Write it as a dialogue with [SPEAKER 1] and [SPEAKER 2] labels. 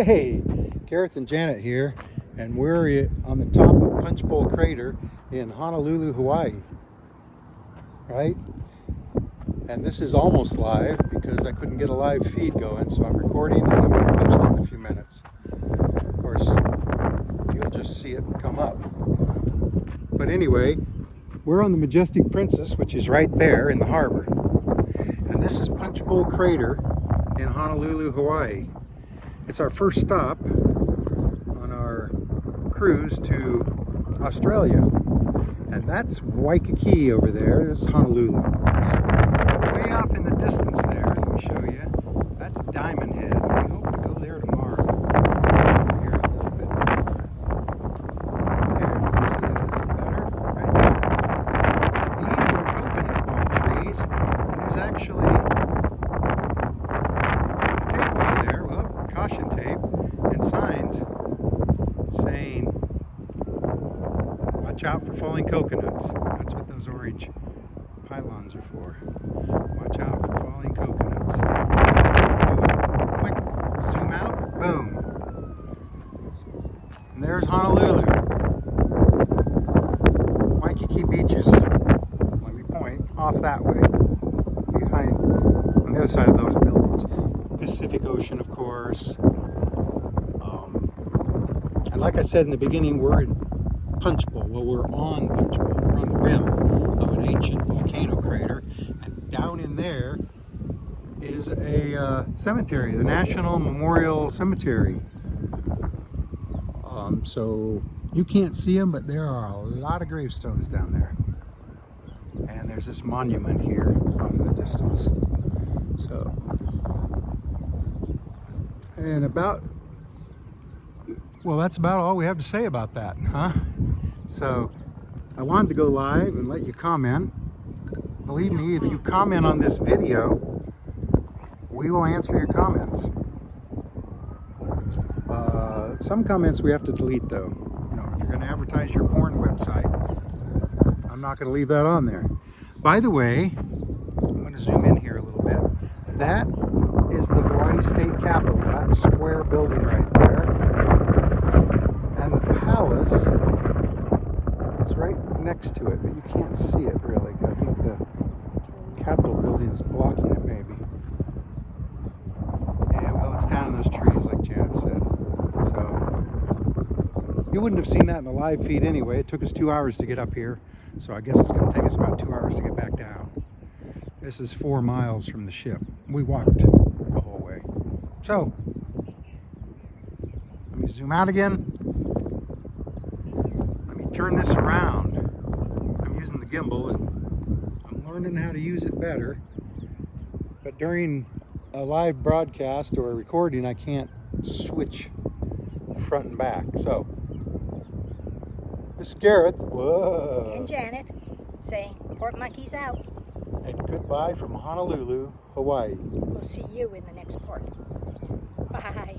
[SPEAKER 1] Hey, Gareth and Janet here, and we're on the top of Punchbowl crater in Honolulu, Hawaii, right? And this is almost live because I couldn't get a live feed going, so I'm recording and I'm going to post it in a few minutes. Of course, you'll just see it come up. But anyway, we're on the Majestic Princess, which is right there in the harbor. And this is Punchbowl crater in Honolulu, Hawaii. It's our first stop on our cruise to Australia. And that's Waikiki over there. This is Honolulu, of course. And way off in the distance there, let me show you, that's Diamond Head. We hope to go there tomorrow. Over here a little bit further. There, you can see it a little better, right there. These are coconut palm trees, and there's actually tape over there, well, caution tape, and signs saying, watch out for falling coconuts. That's what those orange pylons are for. Watch out for falling coconuts. Do a quick zoom out. Boom. And there's Honolulu. Waikiki Beach is, let me point, off that way. Behind, on the other side of those buildings. Pacific Ocean, of course. And like I said in the beginning, we're in Punchbowl. Well, we're on Punchbowl. We're on the rim of an ancient volcano crater, and down in there is a cemetery, the National Memorial Cemetery. So you can't see them, but there are a lot of gravestones down there. And there's this monument here off in the distance. So, and well, that's about all we have to say about that, huh? So I wanted to go live and let you comment. Believe me, if you comment on this video, we will answer your comments. Some comments we have to delete though. You know, if you're going to advertise your porn website, I'm not going to leave that on there. By the way, I'm going to zoom in here a little bit. That is the Hawaii State Capitol, that square building right there. And the palace is right next to it, but you can't see it really. I think the Capitol building is blocking it maybe. And well, it's down in those trees like Janet said. So you wouldn't have seen that in the live feed anyway. It took us 2 hours to get up here. So I guess it's going to take us about 2 hours to get back down. This is 4 miles from the ship. We walked the whole way. So let me zoom out again. Let me turn this around. I'm using the gimbal and I'm learning how to use it better. But during a live broadcast or a recording, I can't switch front and back. So this is Gareth. Whoa.
[SPEAKER 2] And Janet saying, port monkeys out.
[SPEAKER 1] And goodbye from Honolulu, Hawaii.
[SPEAKER 2] We'll see you in the next port. Bye.